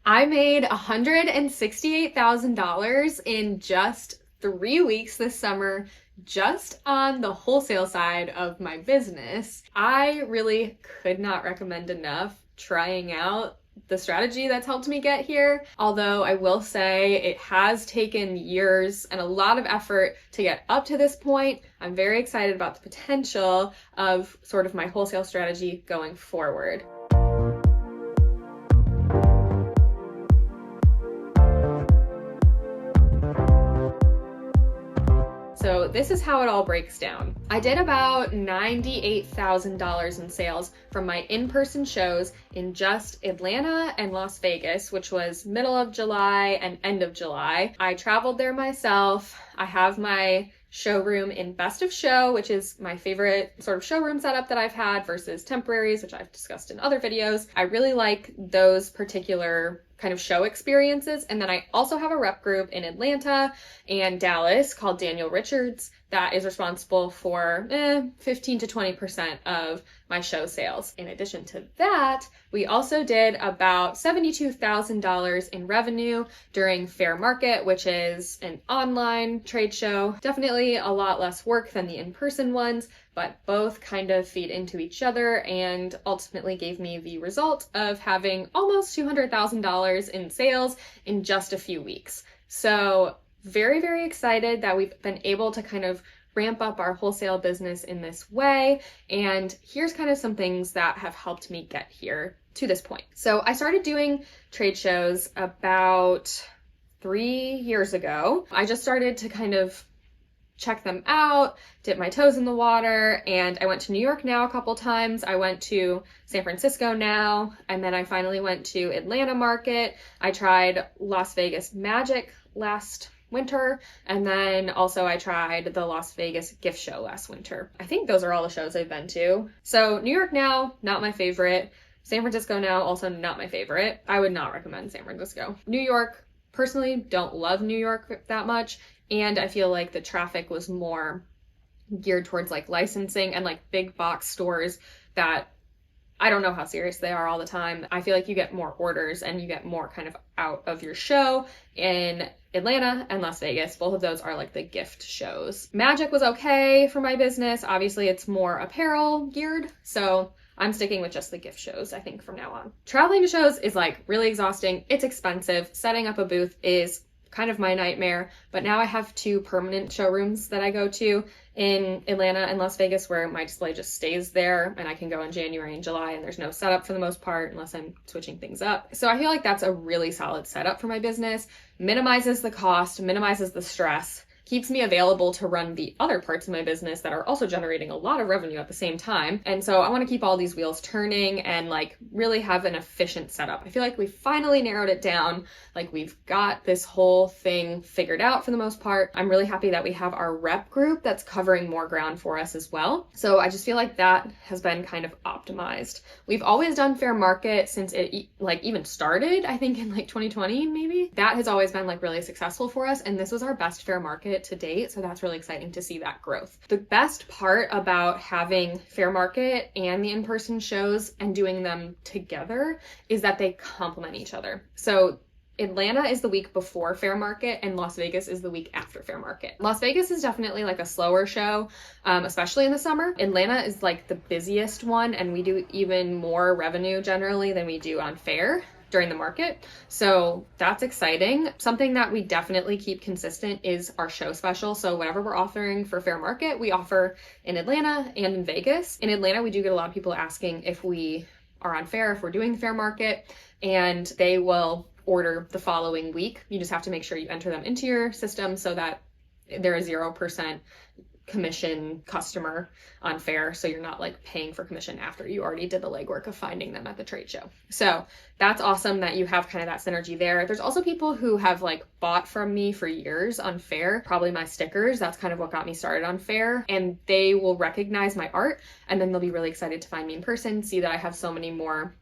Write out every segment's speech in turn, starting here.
I made $168,000 in just 3 weeks this summer, just on the wholesale side of my business. I really could not recommend enough trying out the strategy that's helped me get here. Although I will say it has taken years and a lot of effort to get up to this point. I'm very excited about the potential of sort of my wholesale strategy going forward. So this is how it all breaks down. I did about $98,000 in sales from my in-person shows in just Atlanta and Las Vegas, which was middle of July and end of July. I traveled there myself. I have my showroom in Best of Show, which is my favorite sort of showroom setup that I've had versus temporaries, which I've discussed in other videos. I really like those particular kind of show experiences. And then I also have a rep group in Atlanta and Dallas called Daniel Richards that is responsible for 15 to 20% of my show sales. In addition to that, we also did about $72,000 in revenue during Faire Market, which is an online trade show. Definitely a lot less work than the in-person ones, but both kind of feed into each other and ultimately gave me the result of having almost $200,000 in sales in just a few weeks. So very, very excited that we've been able to kind of ramp up our wholesale business in this way. And here's kind of some things that have helped me get here to this point. So I started doing trade shows about 3 years ago. I just started to kind of check them out, dip my toes in the water, and I went to New York now a couple times. I went to San Francisco now, and then I finally went to Atlanta Market. I tried Las Vegas Magic last winter, and then also I tried the Las Vegas gift show last winter. I think those are all the shows I've been to. So New York now, not my favorite. San Francisco now, also not my favorite. I would not recommend San Francisco. New York, personally don't love New York that much, and I feel like the traffic was more geared towards like licensing and like big box stores that I don't know how serious they are all the time. I feel like you get more orders and you get more kind of out of your show in Atlanta and Las Vegas. Both of those are like the gift shows. Magic was okay for my business. Obviously, it's more apparel geared, so I'm sticking with just the gift shows, I think, from now on. Traveling to shows is like really exhausting. It's expensive. Setting up a booth is kind of my nightmare, but now I have 2 permanent showrooms that I go to in Atlanta and Las Vegas where my display just stays there, and I can go in January and July and there's no setup for the most part unless I'm switching things up. So I feel like that's a really solid setup for my business. Minimizes the cost, minimizes the stress, keeps me available to run the other parts of my business that are also generating a lot of revenue at the same time. And so I want to keep all these wheels turning and like really have an efficient setup. I feel like we finally narrowed it down. Like we've got this whole thing figured out for the most part. I'm really happy that we have our rep group that's covering more ground for us as well. So I just feel like that has been kind of optimized. We've always done Faire Market since it like even started, I think in like 2020 maybe. That has always been like really successful for us, and this was our best Faire Market to date, so that's really exciting to see that growth. The best part about having Faire Market and the in-person shows and doing them together is that they complement each other. So Atlanta is the week before Faire Market and Las Vegas is the week after Faire Market. Las Vegas is definitely like a slower show, especially in the summer. Atlanta is like the busiest one, and we do even more revenue generally than we do on Faire during the market. So that's exciting. Something that we definitely keep consistent is our show special. So whatever we're offering for Faire Market, we offer in Atlanta and in Vegas. In Atlanta, we do get a lot of people asking if we are on Faire, if we're doing the Faire Market, and they will order the following week. You just have to make sure you enter them into your system so that they're a 0% commission customer on Faire, so you're not like paying for commission after you already did the legwork of finding them at the trade show. So that's awesome that you have kind of that synergy there. There's also people who have like bought from me for years on Faire, probably my stickers. That's kind of what got me started on Faire, and they will recognize my art and then they'll be really excited to find me in person, see that I have so many more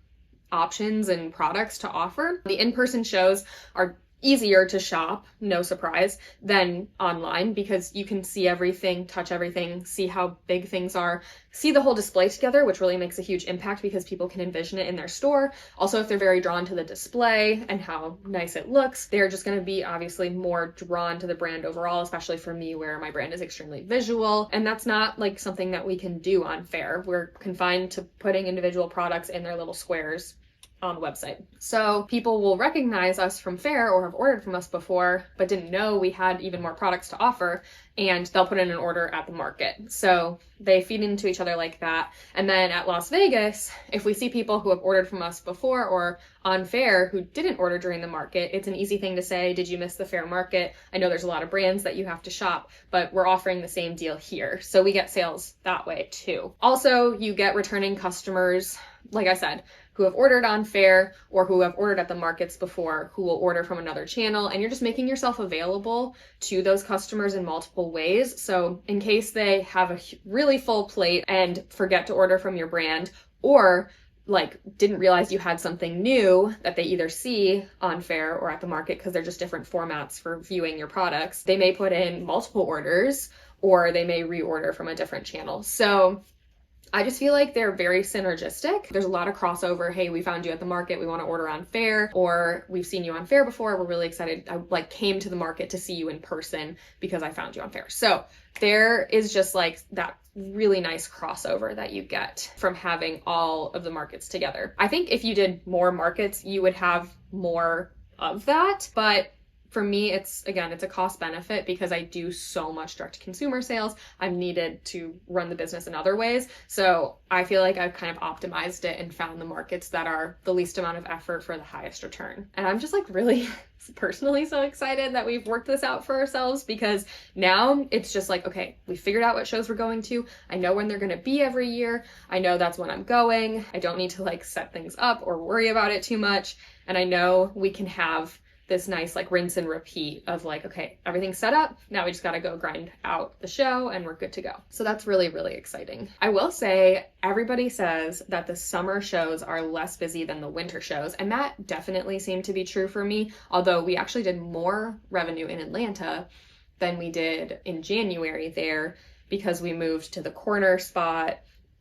options and products to offer. The in-person shows are easier to shop, no surprise, than online because you can see everything, touch everything, see how big things are, see the whole display together, which really makes a huge impact because people can envision it in their store. Also, if they're very drawn to the display and how nice it looks, they're just going to be obviously more drawn to the brand overall, especially for me where my brand is extremely visual. And that's not like something that we can do on Faire. We're confined to putting individual products in their little squares on the website. So people will recognize us from Faire or have ordered from us before, but didn't know we had even more products to offer, and they'll put in an order at the market. So they feed into each other like that. And then at Las Vegas, if we see people who have ordered from us before or on Faire who didn't order during the market, it's an easy thing to say, did you miss the Faire Market? I know there's a lot of brands that you have to shop, but we're offering the same deal here. So we get sales that way too. Also, you get returning customers, like I said, who have ordered on Faire or who have ordered at the markets before, who will order from another channel, and you're just making yourself available to those customers in multiple ways. So in case they have a really full plate and forget to order from your brand, or like didn't realize you had something new that they either see on Faire or at the market because they're just different formats for viewing your products, they may put in multiple orders or they may reorder from a different channel. So I just feel like they're very synergistic. There's a lot of crossover. Hey, we found you at the market. We want to order on Faire, or we've seen you on Faire before. We're really excited. I came to the market to see you in person because I found you on Faire. So there is just like that really nice crossover that you get from having all of the markets together. I think if you did more markets, you would have more of that, but for me, it's a cost benefit because I do so much direct to consumer sales. I'm needed to run the business in other ways. So I feel like I've kind of optimized it and found the markets that are the least amount of effort for the highest return. And I'm just like really personally so excited that we've worked this out for ourselves because now it's just like, okay, we figured out what shows we're going to. I know when they're going to be every year. I know that's when I'm going. I don't need to like set things up or worry about it too much. And I know we can have this nice like rinse and repeat of like, okay, everything's set up. Now we just got to go grind out the show and we're good to go. So that's really, really exciting. I will say everybody says that the summer shows are less busy than the winter shows. And that definitely seemed to be true for me. Although we actually did more revenue in Atlanta than we did in January there because we moved to the corner spot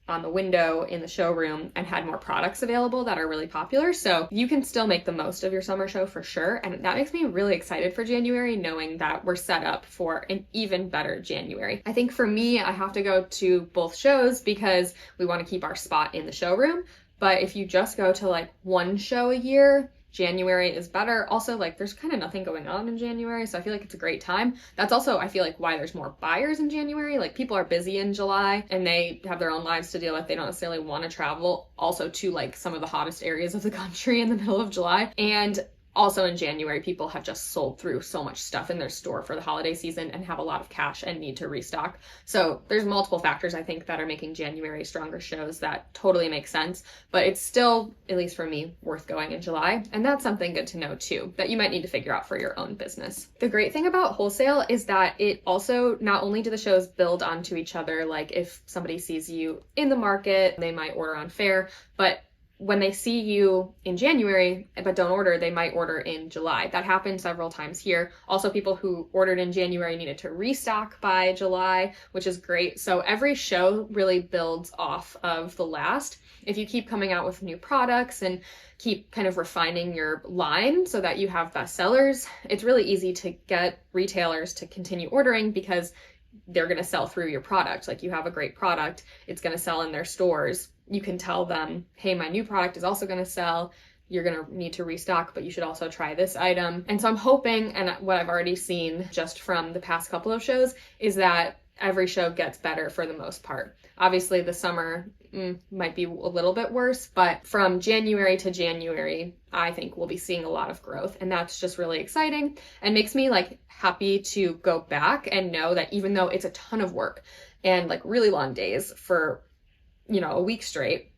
on the window in the showroom and had more products available that are really popular. So you can still make the most of your summer show for sure. And that makes me really excited for January, knowing that we're set up for an even better January. I think for me, I have to go to both shows because we want to keep our spot in the showroom. But if you just go to like one show a year, January is better. Also, like there's kind of nothing going on in January, so I feel like it's a great time. That's also, I feel like, why there's more buyers in January. Like people are busy in July and they have their own lives to deal with. They don't necessarily want to travel also to like some of the hottest areas of the country in the middle of July. And also in January, people have just sold through so much stuff in their store for the holiday season and have a lot of cash and need to restock. So there's multiple factors, I think, that are making January stronger shows that totally make sense. But it's still, at least for me, worth going in July. And that's something good to know too, that you might need to figure out for your own business. The great thing about wholesale is that it also, not only do the shows build onto each other, like if somebody sees you in the market, they might order on Faire, but when they see you in January but don't order, they might order in July. That happened several times here. Also, people who ordered in January needed to restock by July, which is great. So every show really builds off of the last. If you keep coming out with new products and keep kind of refining your line so that you have best sellers, it's really easy to get retailers to continue ordering because they're going to sell through your product. Like you have a great product, it's going to sell in their stores. You can tell them, hey, my new product is also going to sell. You're going to need to restock, but you should also try this item. And so I'm hoping, and what I've already seen just from the past couple of shows, is that every show gets better for the most part. Obviously, the summer might be a little bit worse, but from January to January, I think we'll be seeing a lot of growth. And that's just really exciting and makes me like happy to go back and know that even though it's a ton of work and like really long days for a week straight,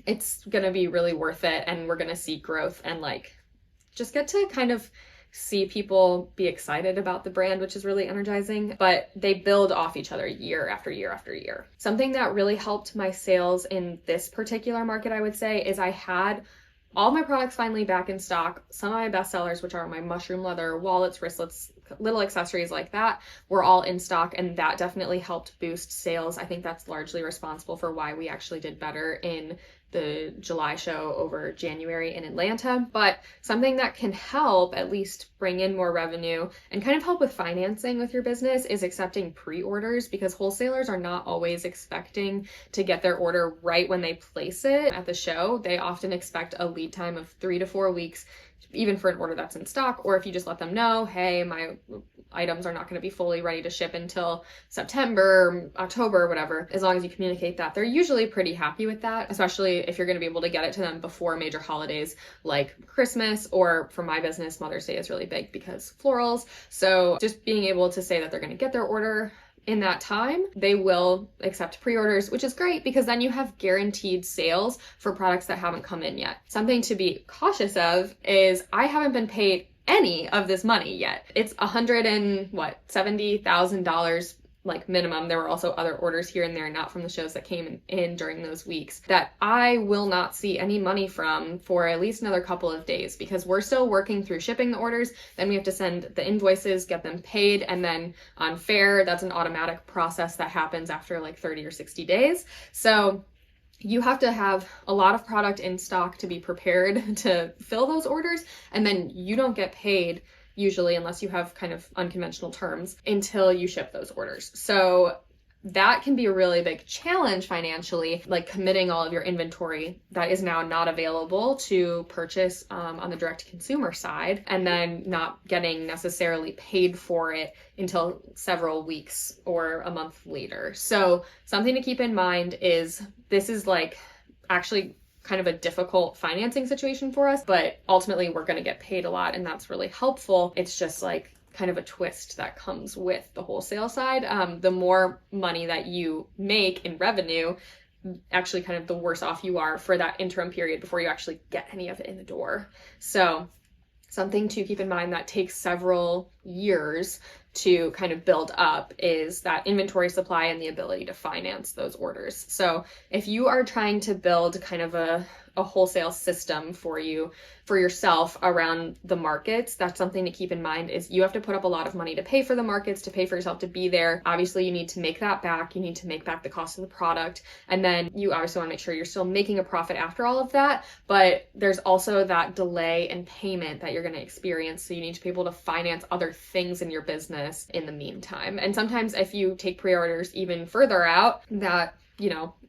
it's going to be really worth it. And we're going to see growth and like just get to kind of see people be excited about the brand, which is really energizing, but they build off each other year after year after year. Something that really helped my sales in this particular market, I would say, is I had all my products finally back in stock. Some of my best sellers, which are my mushroom leather, wallets, wristlets, little accessories like that, were all in stock, and that definitely helped boost sales. I think that's largely responsible for why we actually did better in the July show over January in Atlanta. But something that can help at least bring in more revenue and kind of help with financing with your business is accepting pre-orders, because wholesalers are not always expecting to get their order right when they place it at the show. They often expect a lead time of 3 to 4 weeks, even for an order that's in stock. Or if you just let them know, hey, my items are not going to be fully ready to ship until September, October, whatever, as long as you communicate that, they're usually pretty happy with that, especially if you're going to be able to get it to them before major holidays like Christmas, or for my business, Mother's Day is really big because florals. So just being able to say that they're going to get their order in that time, they will accept pre-orders, which is great because then you have guaranteed sales for products that haven't come in yet. Something to be cautious of is I haven't been paid any of this money yet. It's $170,000 like minimum. There were also other orders here and there, not from the shows, that came in during those weeks that I will not see any money from for at least another couple of days, because we're still working through shipping the orders. Then we have to send the invoices, get them paid, and then on Faire, that's an automatic process that happens after like 30 or 60 days. So you have to have a lot of product in stock to be prepared to fill those orders, and then you don't get paid usually, unless you have kind of unconventional terms, until you ship those orders. So that can be a really big challenge financially, like committing all of your inventory that is now not available to purchase on the direct consumer side, and then not getting necessarily paid for it until several weeks or a month later. So something to keep in mind is this is like actually kind of a difficult financing situation for us, but ultimately we're going to get paid a lot, and that's really helpful. It's just like kind of a twist that comes with the wholesale side. The more money that you make in revenue, actually kind of the worse off you are for that interim period before you actually get any of it in the door. So something to keep in mind that takes several years to kind of build up is that inventory supply and the ability to finance those orders. So if you are trying to build kind of a wholesale system for yourself around the markets, that's something to keep in mind. Is you have to put up a lot of money to pay for the markets, to pay for yourself to be there. Obviously you need to make that back. You need to make back the cost of the product, and then you obviously want to make sure you're still making a profit after all of that. But there's also that delay in payment that you're going to experience, so you need to be able to finance other things in your business in the meantime. And sometimes if you take pre-orders even further out, that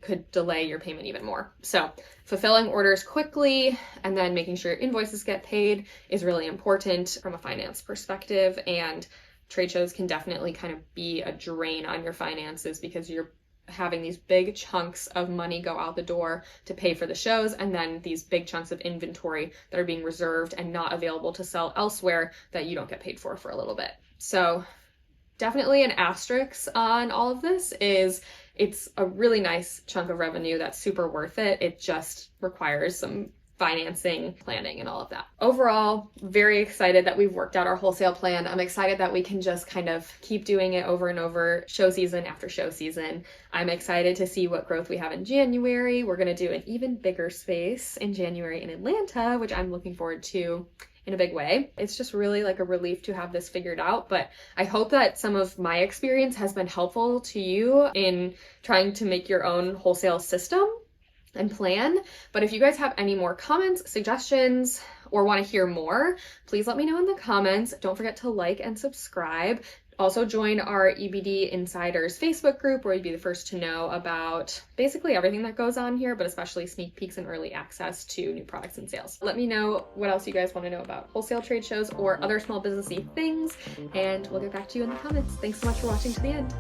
could delay your payment even more. So fulfilling orders quickly and then making sure your invoices get paid is really important from a finance perspective. And trade shows can definitely kind of be a drain on your finances, because you're having these big chunks of money go out the door to pay for the shows, and then these big chunks of inventory that are being reserved and not available to sell elsewhere that you don't get paid for a little bit. So definitely an asterisk on all of this is it's a really nice chunk of revenue that's super worth it. It just requires some financing, planning, and all of that. Overall, very excited that we've worked out our wholesale plan. I'm excited that we can just kind of keep doing it over and over, show season after show season. I'm excited to see what growth we have in January. We're going to do an even bigger space in January in Atlanta, which I'm looking forward to in a big way. It's just really like a relief to have this figured out, but I hope that some of my experience has been helpful to you in trying to make your own wholesale system and plan. But if you guys have any more comments, suggestions, or want to hear more, please let me know in the comments. Don't forget to like and subscribe. Also join our EBD Insiders Facebook group, where you'd be the first to know about basically everything that goes on here, but especially sneak peeks and early access to new products and sales. Let me know what else you guys want to know about wholesale trade shows or other small businessy things, and we'll get back to you in the comments. Thanks so much for watching to the end.